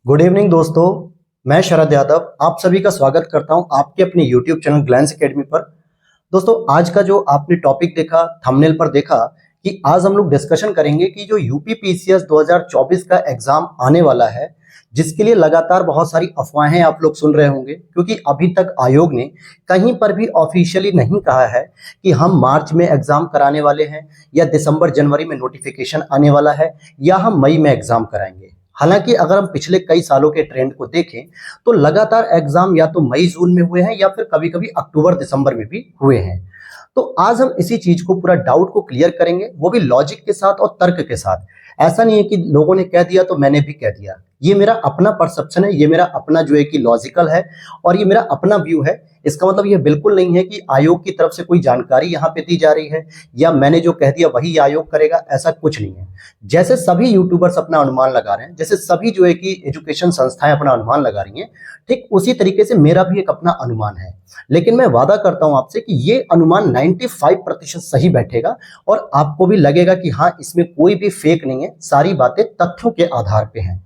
Good evening दोस्तों। मैं शरद यादव आप सभी का स्वागत करता हूं आपके अपने यूट्यूब चैनल ग्लैंस एकेडमी पर। दोस्तों, आज का जो आपने टॉपिक देखा, थंबनेल पर देखा कि आज हम लोग डिस्कशन करेंगे कि जो यूपी पीसीएस 2024 का एग्जाम आने वाला है, जिसके लिए लगातार बहुत सारी अफवाहें आप लोग सुन रहे होंगे, क्योंकि अभी तक आयोग ने कहीं पर भी ऑफिशियली नहीं कहा है कि हम मार्च में एग्जाम कराने वाले हैं या दिसंबर जनवरी में नोटिफिकेशन आने वाला है या हम मई में एग्जाम कराएंगे। हालांकि अगर हम पिछले कई सालों के ट्रेंड को देखें तो लगातार एग्जाम या तो मई जून में हुए हैं या फिर कभी कभी अक्टूबर दिसंबर में भी हुए हैं। तो आज हम इसी चीज को, पूरा डाउट को क्लियर करेंगे, वो भी लॉजिक के साथ और तर्क के साथ। ऐसा नहीं है कि लोगों ने कह दिया तो मैंने भी कह दिया। ये मेरा अपना परसेप्शन है, ये मेरा अपना जो है कि लॉजिकल है और ये मेरा अपना व्यू है। इसका मतलब ये बिल्कुल नहीं है कि आयोग की तरफ से कोई जानकारी यहाँ पे दी जा रही है या मैंने जो कह दिया वही आयोग करेगा, ऐसा कुछ नहीं है। जैसे सभी यूट्यूबर्स अपना अनुमान लगा रहे हैं, जैसे सभी जो है कि एजुकेशन संस्थाएं अपना अनुमान लगा रही हैं, ठीक उसी तरीके से मेरा भी एक अपना अनुमान है। लेकिन मैं वादा करता हूं आपसे कि ये अनुमान 95% सही बैठेगा और आपको भी लगेगा कि हाँ, इसमें कोई भी फेक नहीं है, सारी बातें तथ्यों के आधार पे हैं।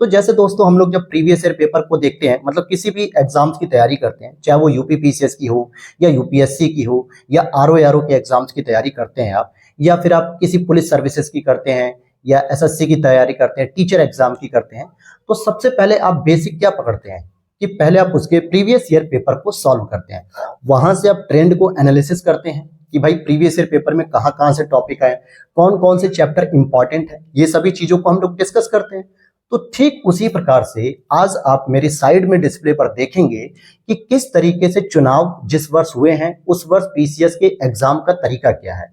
तो जैसे दोस्तों, हम लोग जब प्रीवियस ईयर पेपर को देखते हैं, मतलब किसी भी एग्जाम्स की तैयारी करते हैं, चाहे वो यूपी पीसीएस की हो या यूपीएससी की हो या आरओ के एग्जाम्स की तैयारी करते हैं आप, या फिर आप किसी पुलिस सर्विसेज की करते हैं या एसएससी की तैयारी करते हैं, टीचर एग्जाम की करते हैं, तो सबसे पहले आप बेसिक क्या पकड़ते हैं कि पहले आप उसके प्रीवियस ईयर पेपर को सॉल्व करते हैं। वहां से आप ट्रेंड को एनालिसिस करते हैं कि भाई प्रीवियस ईयर पेपर में कहाँ कहाँ से टॉपिक आए, कौन कौन से चैप्टर इंपॉर्टेंट है, ये सभी चीजों को हम लोग डिस्कस करते हैं। तो ठीक उसी प्रकार से आज आप मेरी साइड में डिस्प्ले पर देखेंगे कि किस तरीके से चुनाव जिस वर्ष हुए हैं उस वर्ष पीसीएस के एग्जाम का तरीका क्या है।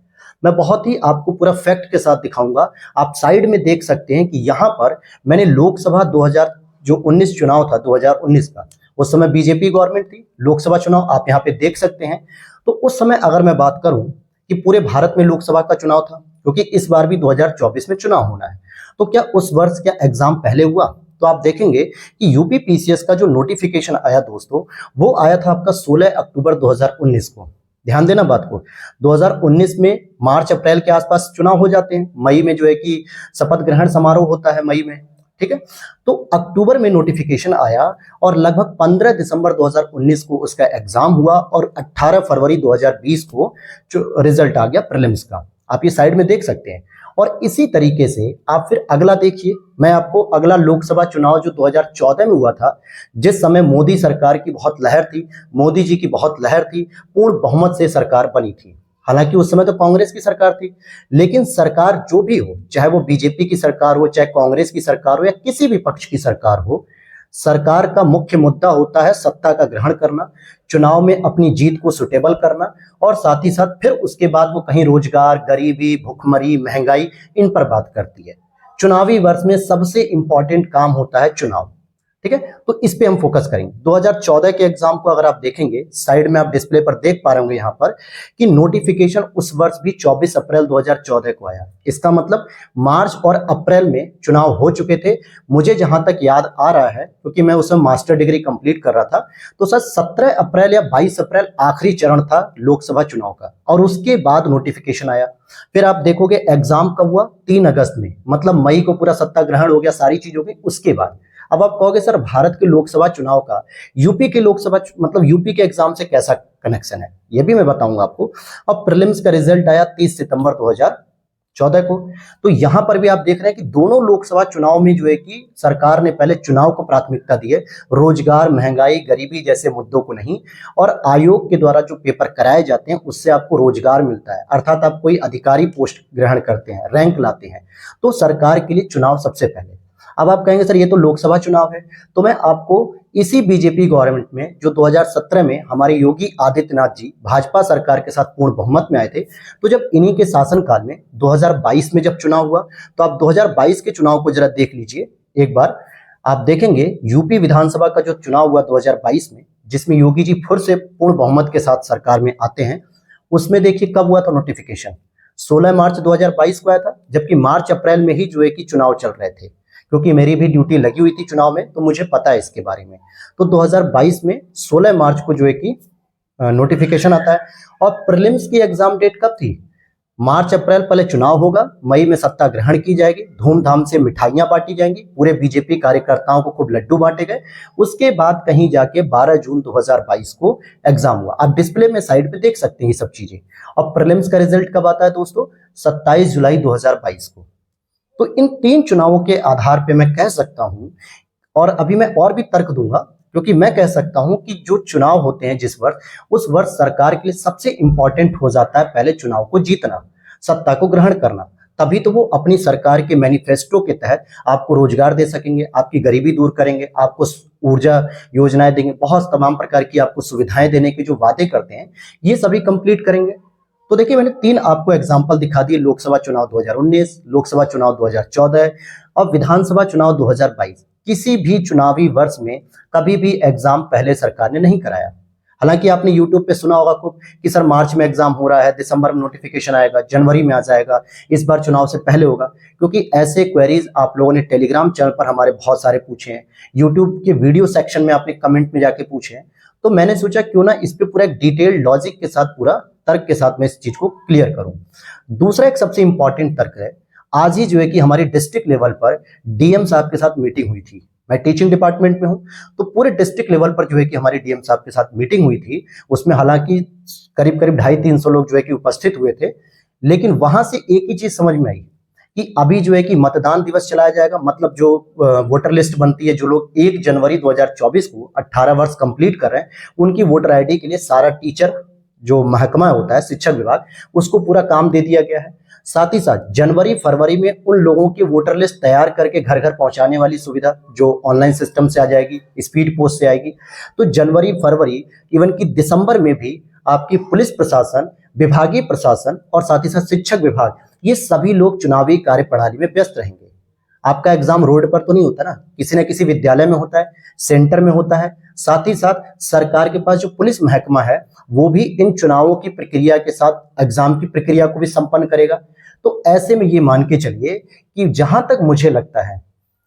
मैं बहुत ही आपको पूरा फैक्ट के साथ दिखाऊंगा। आप साइड में देख सकते हैं कि यहाँ पर मैंने लोकसभा 2019 चुनाव था 2019 का, उस समय बीजेपी गवर्नमेंट थी, लोकसभा चुनाव आप यहाँ पे देख सकते हैं। तो उस समय अगर मैं बात करूं कि पूरे भारत में लोकसभा का चुनाव था, क्योंकि इस बार भी 2024 में चुनाव होना है, तो क्या उस वर्ष क्या एग्जाम पहले हुआ? तो आप देखेंगे कि यूपी पीसीएस का जो नोटिफिकेशन आया दोस्तों, वो आया था आपका 16 अक्टूबर 2019 को। ध्यान देना बात को। 2019 में मार्च अप्रैल के आसपास चुनाव हो जाते हैं, मई में जो है कि शपथ ग्रहण समारोह होता है मई में, ठीक है। तो अक्टूबर में नोटिफिकेशन आया और लगभग 15 दिसंबर 2019 को उसका एग्जाम हुआ और 18 फरवरी 2020 को रिजल्ट आ गया प्रीलिम्स का। आप ये साइड में देख सकते हैं। और इसी तरीके से आप फिर अगला देखिए, मैं आपको अगला लोकसभा चुनाव जो 2014 में हुआ था, जिस समय मोदी सरकार की बहुत लहर थी, मोदी जी की बहुत लहर थी, पूर्ण बहुमत से सरकार बनी थी। हालांकि उस समय तो कांग्रेस की सरकार थी, लेकिन सरकार जो भी हो, चाहे वो बीजेपी की सरकार हो, चाहे कांग्रेस की सरकार हो या किसी भी पक्ष की सरकार हो, सरकार का मुख्य मुद्दा होता है सत्ता का ग्रहण करना, चुनाव में अपनी जीत को सुटेबल करना और साथ ही साथ फिर उसके बाद वो कहीं रोजगार, गरीबी, भुखमरी, महंगाई, इन पर बात करती है। चुनावी वर्ष में सबसे इंपॉर्टेंट काम होता है चुनाव, ठीक है। तो इस पे हम फोकस करेंगे। 2014 के एग्जाम को अगर आप देखेंगे, साइड में आप डिस्प्ले पर देख पा रहे होंगे यहाँ पर कि नोटिफिकेशन उस वर्ष भी 24 अप्रैल 2014 को आया। इसका मतलब मार्च और अप्रैल में चुनाव हो चुके थे। मुझे जहां तक याद आ रहा है, क्योंकि मैं उस समय मास्टर डिग्री कंप्लीट कर रहा था, तो सर 17 अप्रैल या 22 अप्रैल आखिरी चरण था लोकसभा चुनाव का और उसके बाद नोटिफिकेशन आया। फिर आप देखोगे एग्जाम कब हुआ? 3 अगस्त में, मतलब मई को पूरा सत्ता ग्रहण हो गया, सारी चीज हो गई उसके बाद। अब आप कहोगे सर भारत के लोकसभा चुनाव का यूपी के लोकसभा मतलब यूपी के एग्जाम से कैसा कनेक्शन है, ये भी मैं बताऊंगा आपको। अब प्रीलिम्स का रिजल्ट आया 30 सितंबर 2014 को। तो यहां पर भी आप देख रहे हैं कि दोनों लोकसभा चुनाव में जो है कि सरकार ने पहले चुनाव को प्राथमिकता दी है, रोजगार, महंगाई, गरीबी जैसे मुद्दों को नहीं। और आयोग के द्वारा जो पेपर कराए जाते हैं उससे आपको रोजगार मिलता है, अर्थात आप कोई अधिकारी पोस्ट ग्रहण करते हैं, रैंक लाते हैं, तो सरकार के लिए चुनाव सबसे पहले। अब आप कहेंगे सर ये तो लोकसभा चुनाव है, तो मैं आपको इसी बीजेपी गवर्नमेंट में जो 2017 में हमारे योगी आदित्यनाथ जी भाजपा सरकार के साथ पूर्ण बहुमत में आए थे, तो जब इन्हीं के शासनकाल में 2022 में जब चुनाव हुआ, तो आप 2022 के चुनाव को जरा देख लीजिए एक बार। आप देखेंगे यूपी विधानसभा का जो चुनाव हुआ 2022 में, जिसमें योगी जी फिर से पूर्ण बहुमत के साथ सरकार में आते हैं, उसमें देखिए कब हुआ था नोटिफिकेशन? 16 मार्च 2022 को आया था, जबकि मार्च अप्रैल में ही जो है कि चुनाव चल रहे थे। क्योंकि मेरी भी ड्यूटी लगी हुई थी चुनाव में, तो मुझे पता है इसके बारे में। तो 2022 में 16 मार्च को जो है कि नोटिफिकेशन आता है। और प्रीलिम्स की एग्जाम डेट कब थी? मार्च अप्रैल पहले चुनाव होगा, मई में सत्ता ग्रहण की जाएगी, धूमधाम से मिठाइयां बांटी जाएंगी, पूरे बीजेपी कार्यकर्ताओं को खूब लड्डू बांटे गए। उसके बाद कहीं जाके 12 जून 2022 को एग्जाम हुआ। आप डिस्प्ले में साइड पे देख सकते हैं ये सब चीजें। और प्रीलिम्स का रिजल्ट कब आता है दोस्तों? 27 जुलाई 2022 को। तो इन 3 चुनावों के आधार पे मैं कह सकता हूं, और अभी मैं और भी तर्क दूंगा, क्योंकि मैं कह सकता हूं कि जो चुनाव होते हैं जिस वर्ष, उस वर्ष सरकार के लिए सबसे इंपॉर्टेंट हो जाता है पहले चुनाव को जीतना, सत्ता को ग्रहण करना। तभी तो वो अपनी सरकार के मैनिफेस्टो के तहत आपको रोजगार दे सकेंगे, आपकी गरीबी दूर करेंगे, आपको ऊर्जा योजनाएं देंगे, बहुत तमाम प्रकार की आपको सुविधाएं देने के जो वादे करते हैं ये सभी कंप्लीट करेंगे। तो देखिए, मैंने 3 आपको एग्जाम्पल दिखा दिए, लोकसभा चुनाव 2019, लोकसभा चुनाव 2014 और विधानसभा चुनाव 2022। किसी भी चुनावी वर्ष में कभी भी एग्जाम पहले सरकार ने नहीं कराया। हालांकि आपने यूट्यूब पे सुना होगा खूब कि सर मार्च में एग्जाम हो रहा है, दिसंबर में नोटिफिकेशन आएगा, जनवरी में आ जाएगा, इस बार चुनाव से पहले होगा। क्योंकि ऐसे क्वेरीज आप लोगों ने टेलीग्राम चैनल पर हमारे बहुत सारे पूछे हैं, यूट्यूब के वीडियो सेक्शन में आपने कमेंट में जाके पूछे हैं। तो मैंने सोचा क्यों ना इस पे पूरा एक डिटेल्ड लॉजिक के साथ, पूरा तर्क के साथ मैं इस चीज को क्लियर करूं। दूसरा एक सबसे इंपॉर्टेंट तर्क है, आज ही जो है कि हमारी डिस्ट्रिक्ट लेवल पर डीएम साहब के साथ मीटिंग हुई थी। मैं टीचिंग डिपार्टमेंट में हूं, तो पूरे डिस्ट्रिक्ट लेवल पर जो है कि हमारे डीएम साहब के साथ मीटिंग हुई थी। उसमें हालांकि करीब करीब 250-300 लोग जो है कि उपस्थित हुए थे, लेकिन वहां से एक ही चीज समझ में आई कि अभी जो है कि मतदान दिवस चलाया जाएगा, मतलब जो वोटर लिस्ट बनती है, जो लोग 1 जनवरी 2024 को 18 वर्ष कंप्लीट कर रहे हैं, उनकी वोटर आईडी के लिए सारा टीचर जो महकमा होता है, शिक्षक विभाग, उसको पूरा काम दे दिया गया है। साथ ही साथ जनवरी फरवरी में उन लोगों की वोटर लिस्ट तैयार करके घर घर पहुंचाने वाली सुविधा जो ऑनलाइन सिस्टम से आ जाएगी, स्पीड पोस्ट से आएगी। तो जनवरी फरवरी, इवन कि दिसंबर में भी आपकी पुलिस प्रशासन, विभागीय प्रशासन और साथ ही साथ शिक्षक विभाग, ये सभी लोग चुनावी कार्य प्रणाली में व्यस्त रहेंगे। आपका एग्जाम रोड पर तो नहीं होता ना, किसी न किसी विद्यालय में होता है, सेंटर में होता है। साथ ही साथ सरकार के पास जो पुलिस महकमा है, वो भी इन चुनावों की प्रक्रिया के साथ एग्जाम की प्रक्रिया को भी संपन्न करेगा। तो ऐसे में ये मान के चलिए कि जहां तक मुझे लगता है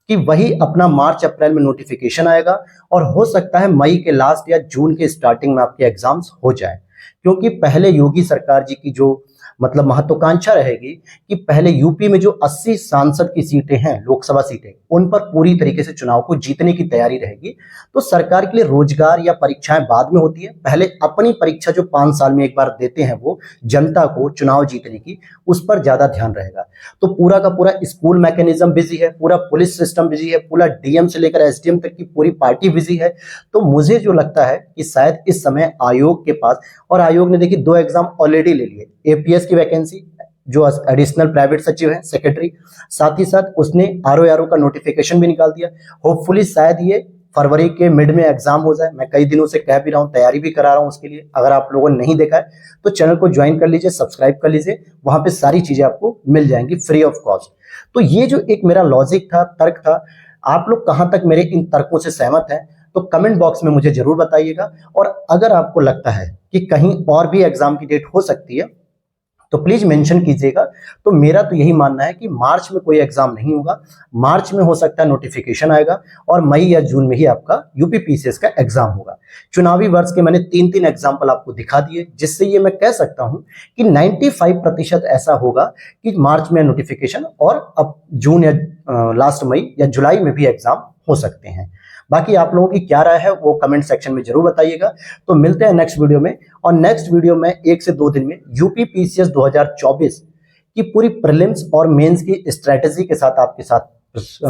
कि वही अपना मार्च अप्रैल में नोटिफिकेशन आएगा, और हो सकता है मई के लास्ट या जून के स्टार्टिंग में आपके एग्जाम्स हो जाए। क्योंकि पहले योगी सरकार जी की जो मतलब महत्वाकांक्षा रहेगी कि पहले यूपी में जो 80 सांसद की सीटें हैं, लोकसभा सीटें, उन पर पूरी तरीके से चुनाव को जीतने की तैयारी रहेगी। तो सरकार के लिए रोजगार या परीक्षाएं बाद में होती है, पहले अपनी परीक्षा जो 5 साल में एक बार देते हैं वो जनता को चुनाव जीतने की, उस पर ज्यादा ध्यान रहेगा। तो पूरा का पूरा स्कूल मैकेनिज्म बिजी है, पूरा पुलिस सिस्टम बिजी है, पूरा डीएम से लेकर एसडीएम तक की पूरी पार्टी बिजी है। तो मुझे जो लगता है कि शायद इस समय आयोग के पास, और आयोग ने देखिए 2 एग्जाम ऑलरेडी ले लिए, एपीएस की वैकेंसी जो एडिशनल प्राइवेट सचिव है, सेक्रेटरी, साथ ही साथ उसने आरओ का नोटिफिकेशन भी निकाल दिया। होपफुली शायद ये फरवरी के मिड में एग्जाम हो जाए। मैं कई दिनों से कह भी रहा हूँ, तैयारी भी करा रहा हूँ उसके लिए। अगर आप लोगों ने नहीं देखा है तो चैनल को ज्वाइन कर लीजिए, सब्सक्राइब कर लीजिए, वहां पे सारी चीजें आपको मिल जाएंगी फ्री ऑफ कॉस्ट। तो ये जो एक मेरा लॉजिक था, तर्क था, आप लोग कहां तक मेरे इन तर्कों से सहमत हैं तो कमेंट बॉक्स में मुझे जरूर बताइएगा। और अगर आपको लगता है कि कहीं और भी एग्जाम की डेट हो सकती है तो प्लीज मेंशन कीजिएगा। तो मेरा तो यही मानना है कि मार्च में कोई एग्जाम नहीं होगा, मार्च में हो सकता है नोटिफिकेशन आएगा, और मई या जून में ही आपका यूपीपीसीएस का एग्जाम होगा। चुनावी वर्ष के मैंने 3 एग्जाम्पल आपको दिखा दिए, जिससे ये मैं कह सकता हूं कि 95% ऐसा होगा कि मार्च में नोटिफिकेशन, और अब जून या लास्ट मई या जुलाई में भी एग्जाम हो सकते हैं। बाकी आप लोगों की क्या राय है वो कमेंट सेक्शन में जरूर बताइएगा। तो मिलते हैं नेक्स्ट वीडियो में, और नेक्स्ट वीडियो में 1 से 2 दिन में यूपीपीसीएस 2024 की पूरी प्रीलिम्स और मेंस की स्ट्रेटेजी के साथ आपके साथ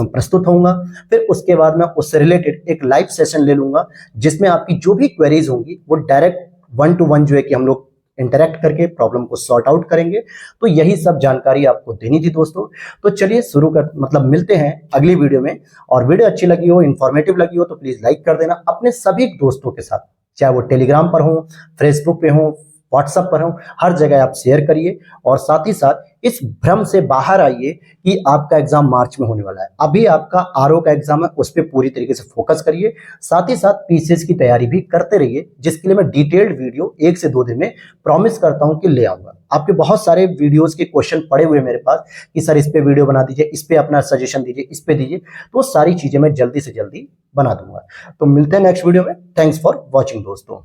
प्रस्तुत होऊंगा। फिर उसके बाद मैं उससे रिलेटेड एक लाइव सेशन ले लूंगा, जिसमें आपकी जो भी क्वेरीज होंगी वो डायरेक्ट 1 to 1 जो है कि हम लोग इंटरेक्ट करके प्रॉब्लम को सॉर्ट आउट करेंगे। तो यही सब जानकारी आपको देनी थी दोस्तों। तो चलिए शुरू कर मिलते हैं अगली वीडियो में। और वीडियो अच्छी लगी हो, इंफॉर्मेटिव लगी हो तो प्लीज लाइक कर देना अपने सभी दोस्तों के साथ, चाहे वो टेलीग्राम पर हो, फेसबुक पे हो, व्हाट्सएप पर हो, हर जगह आप शेयर करिए। और साथ ही साथ इस भ्रम से बाहर आइए कि आपका एग्जाम मार्च में होने वाला है। अभी आपका आरओ का एग्जाम है, उस पर पूरी तरीके से फोकस करिए। साथ ही साथ पीसीएस की तैयारी भी करते रहिए, जिसके लिए मैं डिटेल्ड वीडियो 1 से 2 दिन में प्रॉमिस करता हूं कि ले आऊंगा। आपके बहुत सारे वीडियोस के क्वेश्चन पड़े हुए मेरे पास कि सर इस पे वीडियो बना दीजिए, इस पे अपना सजेशन दीजिए, इस पे दीजिए, तो सारी चीजें मैं जल्दी से जल्दी बना दूंगा। तो मिलते हैं नेक्स्ट वीडियो में। थैंक्स फॉर वॉचिंग दोस्तों।